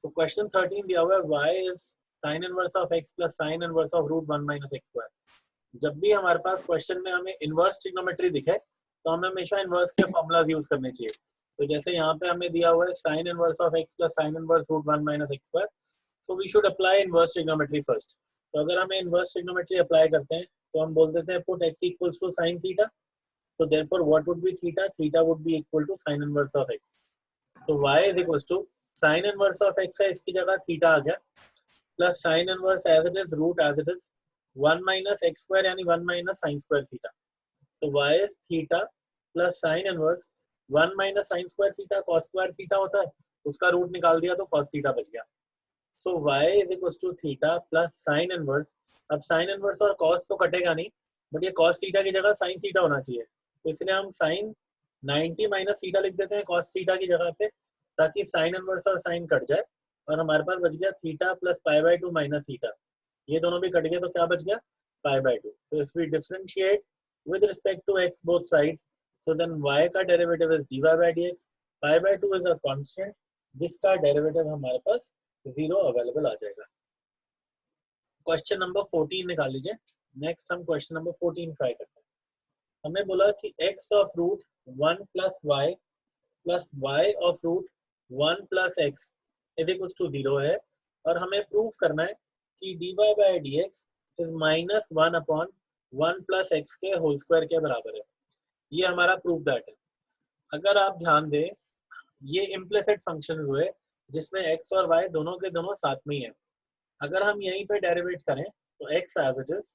So question 13 दिया हुआ है y is sin inverse of x plus sin inverse of root 1 minus x square. जब भी हमारे पास क्वेश्चन में हमें इनवर्स ट्रिग्नोमेट्री दिखे तो हमें हमेशा इनवर्स के फॉर्मूलाज यूज करने चाहिए. तो जैसे यहाँ पे हमें दिया हुआ है sin inverse of x plus sin inverse root 1 minus x square, so we should apply inverse trigonometry first. तो अगर हमें इनवर्स ट्रिग्नोमेट्री अप्लाई करते हैं तो हम बोल देते हैं put x equals to sin theta. So therefore what would be theta? Theta would be equal to sin inverse of x. तो y is equals to sin inverse of x है, इसकी जगह थीटा आ गया, plus sin inverse as it is root as it is 1 minus x square यानी 1 minus sin square theta. तो y is theta plus sin inverse 1 minus sin square theta cos square theta होता है, उसका root निकाल दिया तो cos theta बच गया. So y is equals to theta plus sin inverse. अब sin inverse और cos तो कटेगा नहीं, बट ये cos theta की जगह sin theta होना चाहिए, तो इसलिए हम sin 90 माइनस थीटा लिख देते हैं cos थीटा की जगह पे, ताकि sin इनवर्स और sin कट जाए और हमारे पास बच गया थीटा प्लस π/2 माइनस थीटा. ये दोनों भी कट गए तो क्या बच गया π/2. So if we differentiate with respect to x both sides, so then y का derivative is dy/dx. π/2 is a constant जिसका डेरिवेटिव हमारे पास 0 अवेलेबल आ जाएगा. क्वेश्चन नंबर 14 निकाल लीजिए. नेक्स्ट हम क्वेश्चन नंबर 14 ट्राई करते हैं. हमें बोला कि x of root 1 plus y plus y of root 1 plus x is equals to 0 है, और हमें प्रूफ करना है कि dy/dx is minus 1 upon 1 plus x के होल स्क्वायर के बराबर है. ये हमारा प्रूफ दैट है. अगर आप ध्यान दें, ये इम्प्लिसिट फंक्शन हुए जिसमें x और y दोनों के दोनों साथ में ही है. अगर हम यहीं पे डेरिवेट करें तो x as it is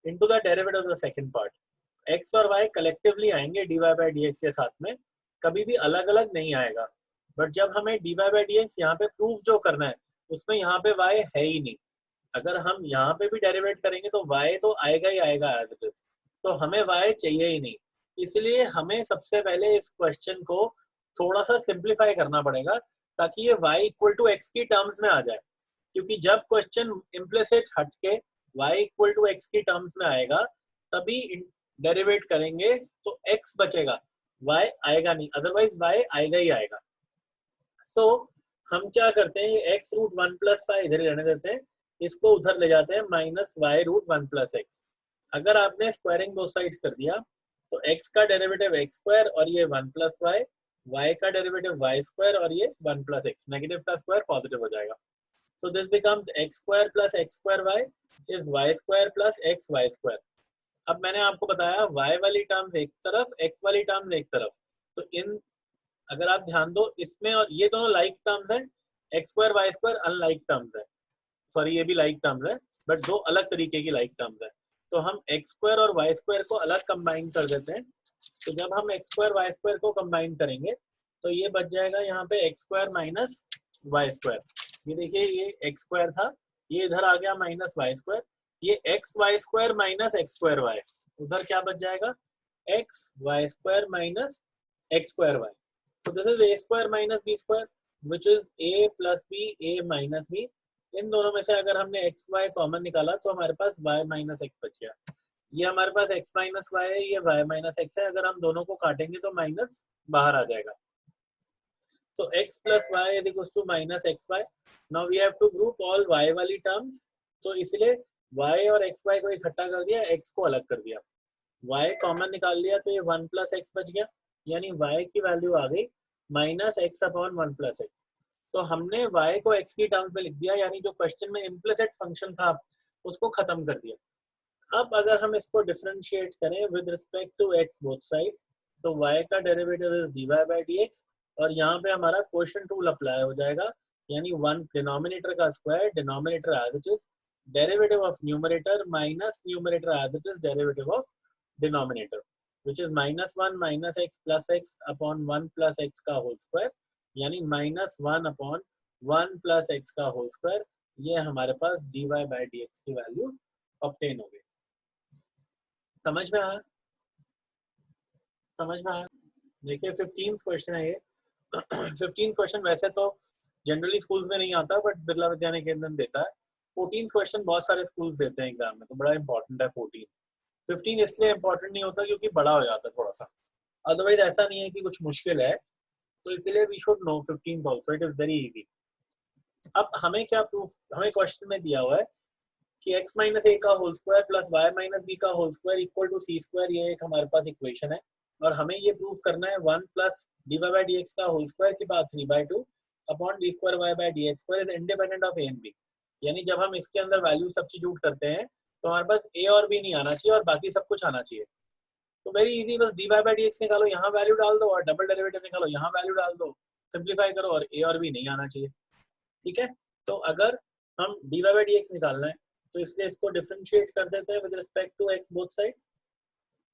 into the derivative of the second part. x और y कलेक्टिवली आएंगे dy/dx के साथ में, कभी भी अलग अलग नहीं आएगा. बट जब हमें dy/dx यहाँ पे प्रूफ जो करना है उसमें यहाँ पे y है ही नहीं. अगर हम यहाँ पे भी डेरिवेट करेंगे तो y तो आएगा ही आएगा एज इट इज, तो हमें y चाहिए ही नहीं. इसलिए हमें सबसे पहले इस क्वेश्चन को थोड़ा सा सिंप्लीफाई करना पड़ेगा ताकि ये y इक्वल टू x की टर्म्स में आ जाए. क्योंकि जब क्वेश्चन इम्प्लिसिट हटके y इक्वल टू x की टर्म्स में आएगा तभी डेरिवेट करेंगे तो x बचेगा, y आएगा नहीं, अदरवाइज y आएगा ही आएगा. सो हम क्या करते हैं, ये x रूट 1 प्लस y इधर रहने देते हैं, इसको उधर ले जाते हैं minus y root 1 plus x. अगर आपने स्क्वायरिंग दो साइड्स कर दिया तो x का डेरिवेटिव x स्क्वायर और ये 1 प्लस y का डेरिवेटिव y स्क्वायर और ये 1 प्लस x, नेगेटिव का स्क्वायर पॉजिटिव हो जाएगा. सो this becomes x square plus x square y is y square plus x y square. अब मैंने आपको बताया y वाली टर्म्स एक तरफ, x वाली टर्म्स एक तरफ, तो इन अगर आप ध्यान दो इसमें और ये दोनों लाइक टर्म्स हैं, x square y square unlike terms है. सॉरी ये भी लाइक टर्म्स है बट दो अलग तरीके की लाइक टर्म्स है. तो हम x स्क्वायर और y स्क्वायर को अलग कंबाइन कर देते हैं. तो जब हम x स्क्वायर y स्क्वायर को कंबाइन करेंगे तो ये बच जाएगा यहाँ पे x square minus y square. ये देखिए ये x स्क्वायर था, ये इधर आ गया माइनस y स्क्वायर, ये x y square minus x square y, उधर क्या बच जाएगा x y square minus x square y. तो this is a square minus b square which is a plus b a minus b. इन दोनों में से अगर हमने एक्स वाई कॉमन निकाला तो हमारे पास वाई माइनस एक्स बच गया. ये हमारे पास एक्स माइनस वाई है, ये वाई माइनस एक्स है. अगर हम दोनों को काटेंगे तो माइनस बाहर आ जाएगा. So x plus y is equals to minus xy. Now we have to group all y वाली terms. तो इसलिए y और xy को इकट्ठा कर दिया, x को अलग कर दिया. y कॉमन निकाल लिया तो ये 1 प्लस एक्स बच गया, यानी y की वैल्यू आ गई minus x upon 1 plus x. तो हमने y को x की टर्म्स में लिख दिया, यानी जो क्वेश्चन में इम्प्लिसिट फंक्शन था उसको खत्म कर दिया. अब अगर हम इसको डिफरेंशिएट करें with respect to x both sides, तो y का डेरिवेटिव इज dy/dx और यहाँ पे हमारा क्वोशिएंट रूल अप्लाई हो जाएगा, यानी 1 डिनोमिनेटर का square denominator as it is, derivative of numerator minus numerator as it is derivative of denominator, which is -1 minus x plus x upon 1 plus x का whole square, यानी -1 upon 1 plus x का whole square. ये हमारे पास dy/dx की value obtain हो गई. समझ में आया? समझ में आया? देखिए 15th क्वेश्चन है ये. 15th क्वेश्चन वैसे तो जनरली स्कूल्स में नहीं आता बट बिरला विद्या केंद्र देता है. 14th क्वेश्चन बहुत सारे स्कूल्स देते हैं एग्जाम में, तो बड़ा इंपॉर्टेंट है 14. 15 इसलिए इंपॉर्टेंट नहीं होता क्योंकि बड़ा हो जाता है थोड़ा सा, अदरवाइज ऐसा नहीं है कि कुछ मुश्किल है, तो इसलिए we should know 15th also, it is very easy. अब हमें क्या प्रूफ, हमें क्वेश्चन में दिया हुआ है कि x माइनस ए का whole square plus y minus b का whole square equal to c square, ये एक हमारे पास इक्वेशन है और हमें ये प्रूफ करना है 1 plus d y by d x का होल स्क्वायर की power 3/2 upon d square y by d x square is independent of a and b. यानी जब हम इसके अंदर वैल्यू सब्स्टिट्यूट करते हैं तो हमारे पास ए और बी नहीं आना चाहिए और बाकी सब कुछ आना चाहिए। तो वेरी इजी, बस d y by d x निकालो, यहाँ वैल्यू डाल दो, और डबल डेरिवेटिव निकालो, यहाँ वैल्यू डाल दो, सिंप्लीफाई करो और ए और बी नहीं आना चाहिए। ठीक है, तो अगर हम d y by d x निकालना है तो इसलिए इसको डिफरेंशिएट कर देते हैं with respect to x both sides.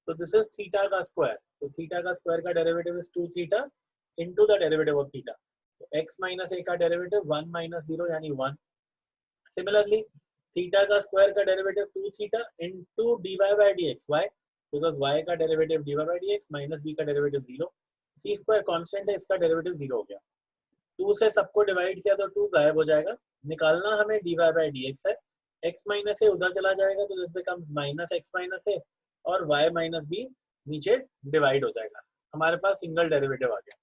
तो दिस इज थीटा का स्क्वायर, तो थीटा का स्क्वायर का derivative is 2 theta into the derivative of theta. तो x माइनस a का डेरिवेटिव 1 माइनस 0 यानी 1। सिमिलरली थीटा का स्क्वायर का derivative 2 theta into dy by dx, why? Because y का derivative dy by dx minus b का derivative 0, c square constant है, इसका derivative 0 हो गया। 2 से सबको डिवाइड किया तो 2 गायब हो जाएगा। निकालना हमें dy बाय dx है, x माइनस a उधर चला जाएगा तो this becomes minus x minus a और y माइनस b नीचे डिवाइड हो जाएगा। हमारे पास सिंगल डेरिवेटिव आ गया,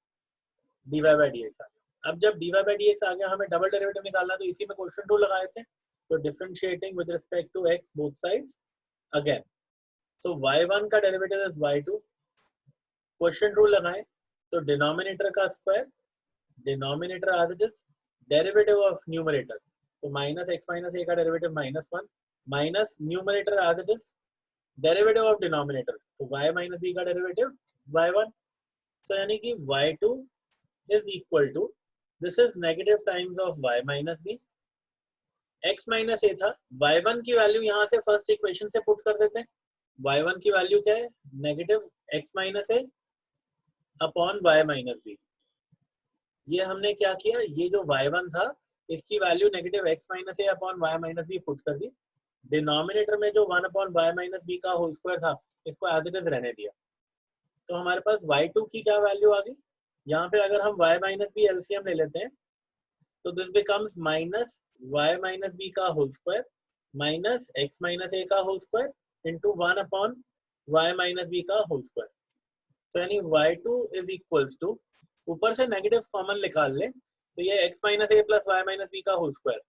dy बाय dx आ गया। अब जब dy बाय dx आ गया, हमें डबल डेरिवेटिव निकालना, तो इसी में क्वेश्चन 2 लगाए थे। तो differentiating with respect to x both sides again, so y1 का डेरिवेटिव इज y2। क्वेश्चन 2 लगाएं तो डिनोमिनेटर का square, denominator as it is, derivative of numerator, तो माइनस x माइनस a का derivative -1 minus numerator as it is derivative of denominator, तो y minus b का derivative y1। So यानी कि y2 is equal to, this is negative times of y minus b, x minus a था, y1 की value यहाँ से first equation से put कर देते हैं। y1 की वैल्यू क्या है? Negative x minus a upon y minus b। ये हमने क्या किया, ये जो y1 था इसकी value negative x minus a upon y minus b put कर दी। डिनोमिनेटर में जो 1 अपॉन y माइनस b का होल स्क्वायर था इसको एज इट इज रहने दिया। तो हमारे पास y2 की क्या वैल्यू आ गई, यहाँ पे अगर हम y माइनस बी एलसीएम ले लेते हैं तो this becomes minus y minus b का whole square minus x minus a का whole square into 1 upon y minus b का होल स्क्वायर। तो यानी y2 इज इक्वल्स टू, ऊपर से नेगेटिव कॉमन निकाल ले तो ये x minus a plus y minus b का होल स्क्वायर,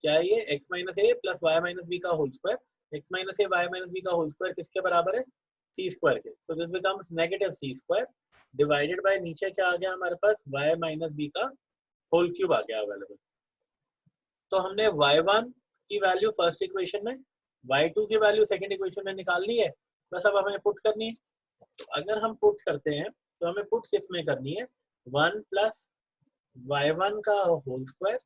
क्या है ये? x minus a plus y minus b का whole square, x minus a y minus b का होल स्क्वायर किसके बराबर है? c स्क्वायर के। So this becomes negative c square divided by नीचे क्या आ गया हमारे पास, y माइनस बी का होल क्यूब आ गया अवेलेबल। तो हमने y1 की वैल्यू फर्स्ट इक्वेशन में, y2 की वैल्यू सेकंड इक्वेशन में निकालनी है, बस अब हमें पुट करनी है। तो अगर हम पुट करते हैं तो हमें पुट किस में करनी है, 1 प्लस y1 का होल स्क्वायर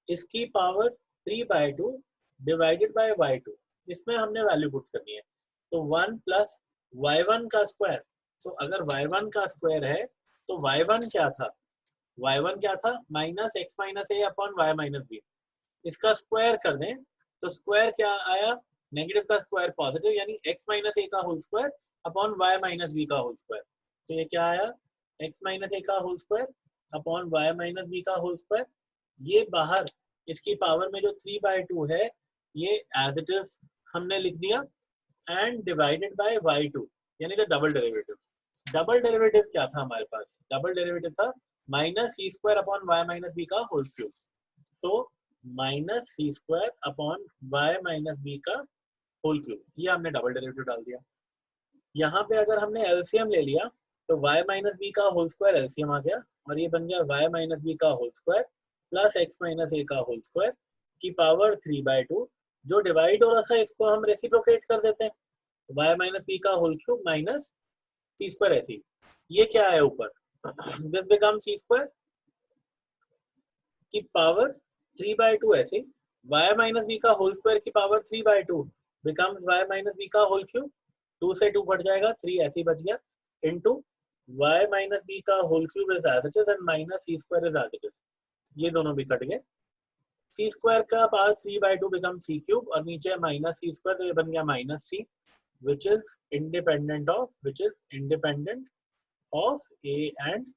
इसकी पावर 3/2 डिवाइडेड बाय y2, इसमें हमने वैल्यू पुट करनी है। तो 1 प्लस y1 का स्क्वायर, तो अगर y1 का स्क्वायर है तो y1 क्या था, y1 क्या था? Minus x minus a upon y minus b। इसका स्क्वायर कर दें तो स्क्वायर क्या आया, नेगेटिव का स्क्वायर पॉजिटिव, यानी x माइनस a का whole square upon y minus b का होल स्क्वायर। तो ये क्या आया, x माइनस a का whole square upon y minus b का होल स्क्वायर। ये बाहर इसकी पावर में जो 3/2 है ये एज इट इज हमने लिख दिया एंड डिवाइडेड बाय y2, यानी कि डबल डेरिवेटिव। डबल डेरिवेटिव क्या था हमारे पास, डबल डेरिवेटिव था minus c square upon y minus b का whole cube. So minus c square upon y minus b का होल क्यूब, ये हमने डबल डेरिवेटिव डाल दिया। यहाँ पे अगर हमने एलसीएम ले लिया तो y माइनस बी का होल स्क्वायर एलसीएम आ गया और ये बन गया y माइनस बी का whole square plus x minus a का होल स्क्वायर की पावर 3/2। जो डिवाइड हो रहा था इसको हम रेसिप्रोकेट कर देते हैं, y माइनस बी का whole cube minus c square ऐसी, ये क्या है ऊपर, दिस बिकम सी स्क्वायर की पावर 3/2 ऐसे, y माइनस बी का होल स्क्वायर की power 3/2 becomes y minus b का होल क्यूब, 2 से 2 कट जाएगा, 3 ऐसे ही बच गया, इनटू y माइनस बी का whole cube is as it is and minus c square is as it is, ये दोनों भी कट गए। सी स्क्वायर का पावर 3/2 बिकम सी क्यूब और नीचे माइनस सी स्क्वायर, तो ये बन गया minus c which is independent of A and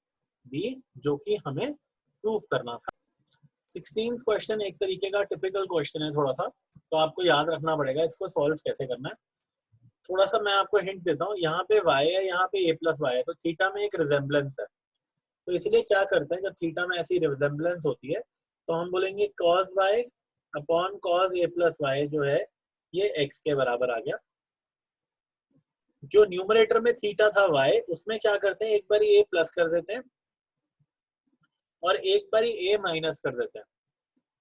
B, जो कि हमें प्रूफ करना था। 16th क्वेश्चन एक तरीके का टिपिकल क्वेश्चन है थोड़ा सा, तो आपको याद रखना पड़ेगा इसको सॉल्व कैसे करना है। थोड़ा सा मैं आपको हिंट देता हूँ, यहाँ पे y है, यहाँ पे a प्लस y है, तो थीटा में एक रिजेम्बलेंस है, तो इसलिए क्या करते हैं जब थीटा में ऐसी रिजेम्बलेंस होती है तो हम बोलेंगे cos y upon cos a plus y जो है ये x के बराबर आ गया। जो न्यूमरेटर में थीटा था y, उसमें क्या करते हैं, एक बार a प्लस कर देते हैं और एक बार a माइनस कर देते हैं।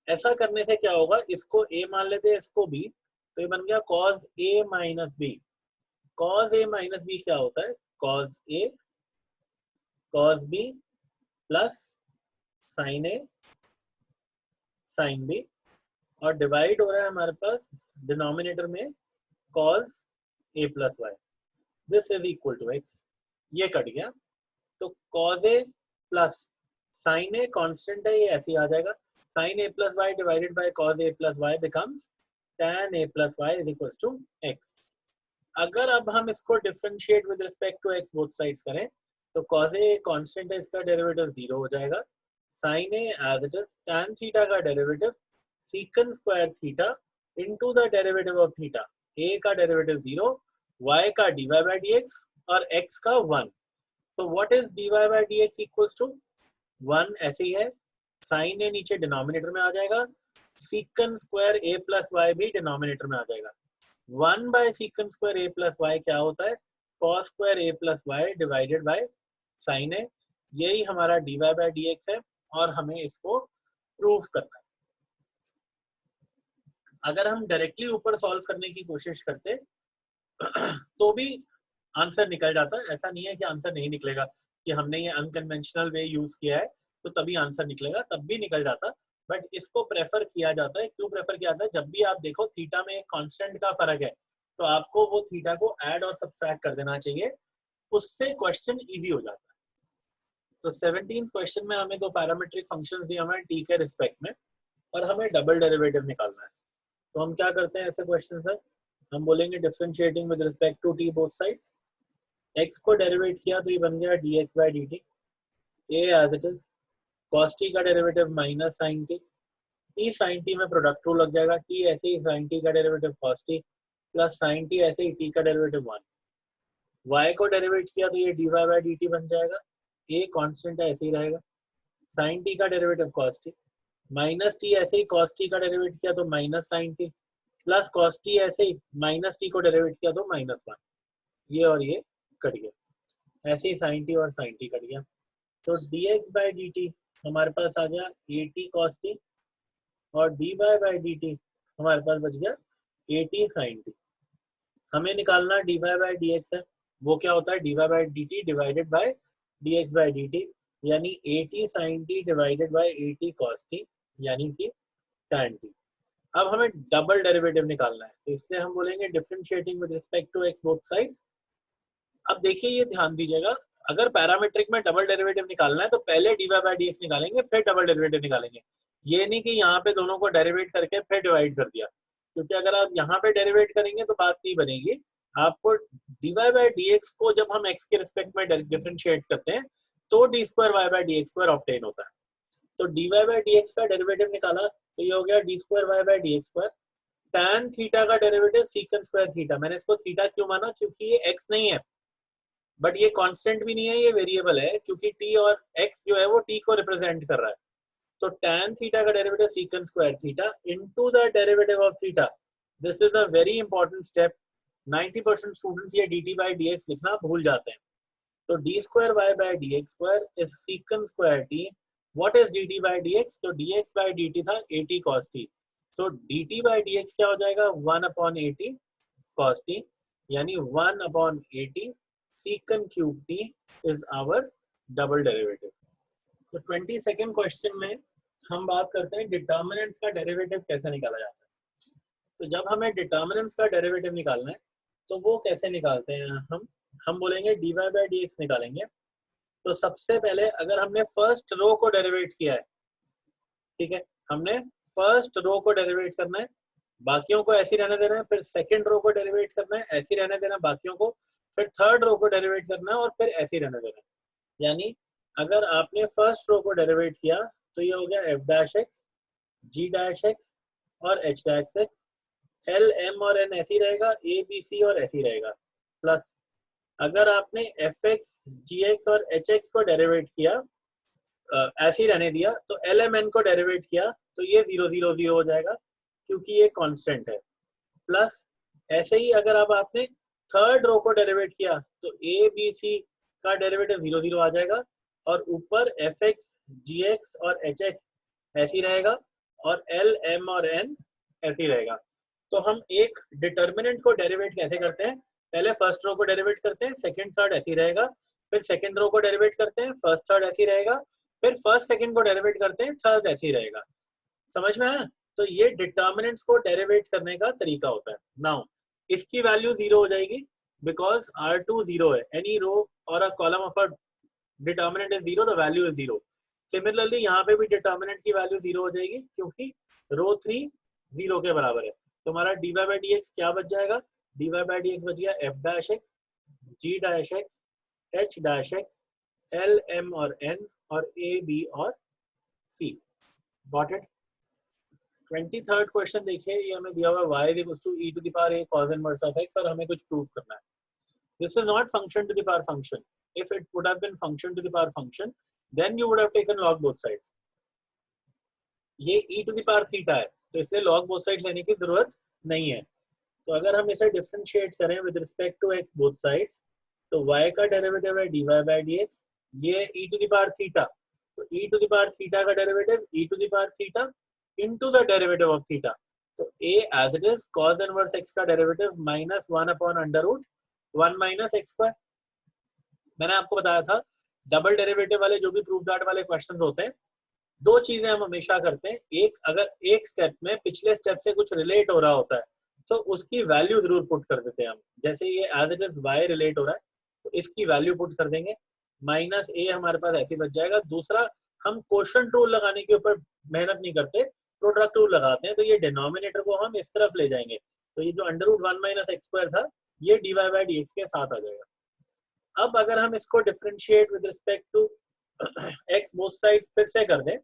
ऐसा करने से क्या होगा, इसको a मान लेते हैं, इसको b, तो ये बन गया cos a minus b। cos a minus b क्या होता है, cos a cos b plus sin a sin b, और डिवाइड हो रहा है हमारे पास डिनोमिनेटर में cos a plus y, this is equal to x। ये कट गया, तो cos a plus sin a constant है, ये ऐसे ही आ जाएगा, sin a plus y divided by cos a plus y becomes tan a plus Y is equal to x। अगर अब हम इसको differentiate with respect to x both sides करें तो cos a कांस्टेंट है, इसका डेरिवेटिव 0 हो जाएगा, sin a as it is, tan theta का derivative secant square theta into the derivative of theta, a का डेरिवेटिव 0, y का dy by dx और x का 1। तो what is dy by dx equals to 1, ऐसे ही है, sin a नीचे denominator में आ जाएगा, secant square a plus y भी डिनोमिनेटर में आ जाएगा। 1 by secant square a plus y क्या होता है, cos square a plus y divided by sin a। यही हमारा dy by dx है और हमें इसको प्रूव करना है। अगर हम डायरेक्टली ऊपर सॉल्व करने की कोशिश करते तो भी आंसर निकल जाता है, ऐसा नहीं है कि आंसर नहीं निकलेगा, कि हमने ये अनकन्वेंशनल वे यूज किया है तो तभी आंसर निकलेगा, तब भी निकल जाता। बट इसको प्रेफर किया जाता है, क्यों प्रेफर किया जाता है, जब भी आप देखो थीटा में कांस्टेंट का फर्क है तो आपको वो थीटा को ऐड और सब्ट्रैक्ट कर देना चाहिए, उससे क्वेश्चन इजी हो जाता है। तो 17th क्वेश्चन में हमें दो पैरामीट्रिक फंक्शंस दिए हमें t के रिस्पेक्ट में और हमें डबल डेरिवेटिव निकालना है। तो हम क्या करते हैं ऐसे क्वेश्चन में, हम बोलेंगे differentiating with respect to t both sides, x को डेरिवेट किया तो ये बन गया dx by dt, a as it is, cos t का derivative minus sin t, t sin t में प्रोडक्ट रूल लग जाएगा, t ऐसे ही sin t का derivative cos t plus sin t ऐसे ही t का डेरिवेटिव 1, y को डेरिवेट किया तो ये dy by dt बन जाएगा, a कांस्टेंट है ऐसे ही रहेगा, sin t का derivative cos t minus t ऐसे ही cos t का डेरिवेट किया तो minus sin t plus cos t ऐसे ही माइनस t को डेरिवेट किया तो माइनस 1, ये और ये कट गया, ऐसे ही sin t और sin t कट गया। तो dx by dt हमारे पास आ गया at cos t और dy by dt हमारे पास बच गया at sin t। हमें निकालना dy by dx है, वो क्या होता है dy by dt divided by dx by dt, यानी at sin t divided by at cos t यानी कि tan t। अब हमें डबल डेरिवेटिव निकालना है, तो इसलिए हम बोलेंगे differentiating with respect to x both sides. अब देखिए ये ध्यान दीजिएगा, अगर पैरामीट्रिक में डबल डेरिवेटिव निकालना है तो पहले dy by dx निकालेंगे फिर डबल डेरिवेटिव निकालेंगे, ये नहीं कि यहाँ पे दोनों को डेरिवेट करके फिर डिवाइड कर दिया, क्योंकि अगर आप यहाँ पे डेरिवेट करेंगे तो बात नहीं बनेगी। आपको dy by dx को जब हम x के रिस्पेक्ट में डिफरेंशिएट करते हैं तो d square y by dx square obtain होता है। तो dy by dx का डेरिवेटिव निकाला तो ये हो गया d square y by dx square, tan theta का डेरिवेटिव secant स्क्वायर थीटा, मैंने इसको थीटा क्यों माना, क्योंकि ये x नहीं है बट ये कांस्टेंट भी नहीं है, ये वेरिएबल है, क्योंकि t और x जो है वो t को रिप्रेजेंट कर रहा है। तो tan थीटा का derivative secant square theta into the derivative of theta, this is a very important step, 90% students ये dt by dx लिखना भूल जाते हैं। तो d square y by dx square is secant square t, what is dt by dx, तो dx by dt था at cos t, so dt by dx क्या हो जाएगा 1 upon at cos t, यानी 1 upon at secant cube t is our double derivative। तो 22nd question में हम बात करते हैं डिटर्मिनेंट्स का डेरिवेटिव कैसे निकाला जाता है। तो जब हमें डिटर्मिनेंट्स का डेरिवेटिव निकालना है तो वो कैसे निकालते हैं, हम बोलेंगे dy by dx निकालेंगे। तो सबसे पहले अगर हमने फर्स्ट रो को डेरिवेट किया है, ठीक है, हमने फर्स्ट रो को डेरिवेट करना है, बाकियों को ऐसे रहने देना है, फिर सेकंड रो को डेरिवेट करना है, ऐसे रहने देना बाकियों को, फिर थर्ड रो को डेरिवेट करना है और फिर ऐसे रहने देना है। यानी अगर आपने फर्स्ट रो को डेरिवेट किया तो ये हो गया f dash x, g dash x और h dash x, l m और n ऐसी रहेगा, a b c और ऐसी रहेगा, प्लस अगर आपने fx gx और hx को डेरिवेट किया ऐसे ही रहने दिया, तो LMN को डेरिवेट किया तो ये 0 0 0 हो जाएगा क्योंकि ये कांस्टेंट है। प्लस ऐसे ही अगर अब आपने थर्ड रो को डेरिवेट किया तो ABC का डेरिवेटिव 0 0 आ जाएगा और ऊपर FX, GX और HX ऐसे ही रहेगा और L, M और N ऐसे ही रहेगा। तो हम एक डिटर्मिनेंट को डेरिवेट कैसे करते हैं, पहले फर्स्ट रो को डेरिवेट करते हैं, सेकंड थर्ड ऐसे ही रहेगा, फिर सेकंड रो को डेरिवेट करते हैं, फर्स्ट थर्ड ऐसे ही रहेगा, फिर फर्स्ट सेकंड को डेरिवेट करते हैं, थर्ड ऐसे ही रहेगा। समझ में आया? तो ये डिटर्मिनेंट्स को डेरिवेट करने का तरीका होता है। नाउ इसकी वैल्यू 0 हो जाएगी बिकॉज R2 0 है, एनी रो और a column of a determinant is 0, the value is 0। Similarly यहाँ पे भी डिटर्मिनेंट की वैल्यू 0 हो जाएगी क्योंकि रो 3 0 के बराबर है। तो हमारा dy by dx क्या बच जाएगा, dy by dx बच गया f dash x, g dash x, h dash x, l, m और n और a, b और c। Got it? 23rd question देखिए, ये हमें दिया हुआ है y equals to e to the power a cos inverse of x और हमें कुछ प्रूव करना है। This is not function to the power function. If it would have been function to the power function then you would have taken log both sides. ये e to the power theta है तो इसलिए log both sides लेने की जरूरत नहीं है। तो अगर हम इसे डिफरेंशिएट करें with respect to x both sides तो y का डेरिवेटिव है dy by dx, ये e to the power theta, तो e to the power theta का derivative e to the power theta into the derivative of theta, तो a as it is cos inverse x का derivative minus 1 upon under root 1 minus x square। मैंने आपको बताया था double derivative वाले जो भी प्रूफ दैट वाले क्वेश्चंस होते हैं, दो चीजें हम हमेशा करते हैं। एक, अगर एक स्टेप में पिछले स्टेप से कुछ रिलेट हो रहा होता है तो उसकी वैल्यू जरूर पुट कर देते हैं हम। जैसे ये as it is y relate हो रहा है तो इसकी वैल्यू पुट कर देंगे, माइनस a हमारे पास ऐसे बच जाएगा। दूसरा, हम क्वोशंट रूल लगाने के ऊपर मेहनत नहीं करते, प्रोडक्ट रूल लगाते हैं, तो ये डिनोमिनेटर को हम इस तरफ ले जाएंगे, तो ये जो under root 1 minus x square था ये dy by dx के साथ आ जाएगा। अब अगर हम इसको differentiate with respect to x both sides फिर से कर दें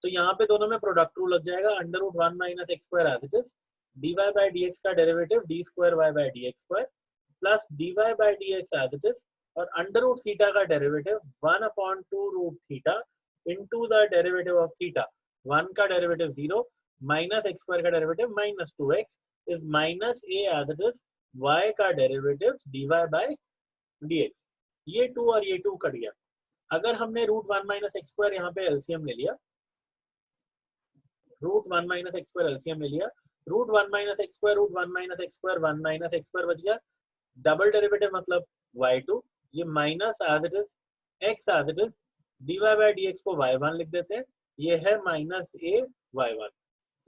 तो यहाँ पे दोनों में प्रोडक्ट रूल लग जाएगा, under root 1 minus x square as it is, dy by dx का derivative d square y by dx स्क्वायर plus dy by dx as it is और अंडर रूट थीटा का derivative 1 upon 2 root theta into the derivative of theta. 1 का derivative 0 minus x square का derivative minus 2x is minus a as it is y का derivative dy by dx। ये 2 और ये 2 cut गया। अगर हमने रूट 1 माइनस एक्स स्क्वायर यहाँ पे एलसीएम ले लिया, root 1 minus x square LCM ले लिया, root 1 minus x square root 1 minus x square 1 minus x square बच गया, डबल डेरिवेटिव मतलब y2, ये minus as it is x as it is dy by dx को y1 लिख देते हैं, ये है minus a y1।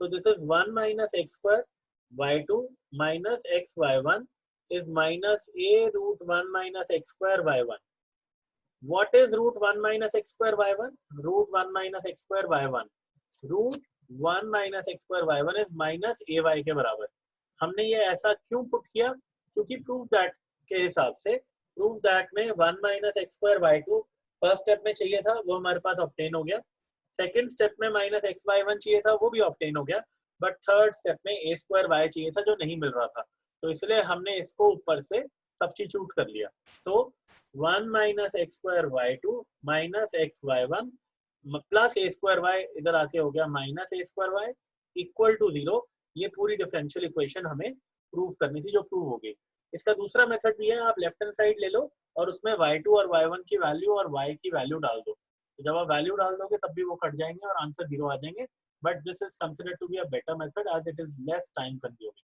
So this is 1 minus x square y2 minus x y1 is minus a root 1 minus x square y1. What is root 1 minus x square y1? Root 1 minus x square y1. Root 1 minus x square y1 is minus ay के बराबर। हमने ये ऐसा क्यों put किया? क्योंकि proof that के हिसाब से, प्रूफ दैट में 1 minus x square y2 first step में चाहिए था, वो हमारे पास ऑब्टेन हो गया। सेकंड स्टेप में माइनस एक्स y1 चाहिए था, वो भी ऑब्टेन हो गया। बट थर्ड स्टेप में a स्क्वायर y चाहिए था जो नहीं मिल रहा था, तो इसलिए हमने इसको ऊपर से सब्स्टिट्यूट कर लिया। तो 1 minus x square y2 minus x y1 plus a square y इधर आके हो गया minus a square y equal to 0। ये पूरी डिफरेंशियल इक्वेशन हमें प्रूव करनी थी जो प्रूव हो गई। इसका दूसरा मेथड भी है, आप लेफ्ट हैंड साइड ले लो और उसमें y2 और y1 की वैल्यू और y की वैल्यू डाल दो, तो जब आप वैल्यू डाल दोगे तब भी वो कट जाएंगे और आंसर 0 आ जाएंगे। But this is considered to be a better method as it is less time consuming.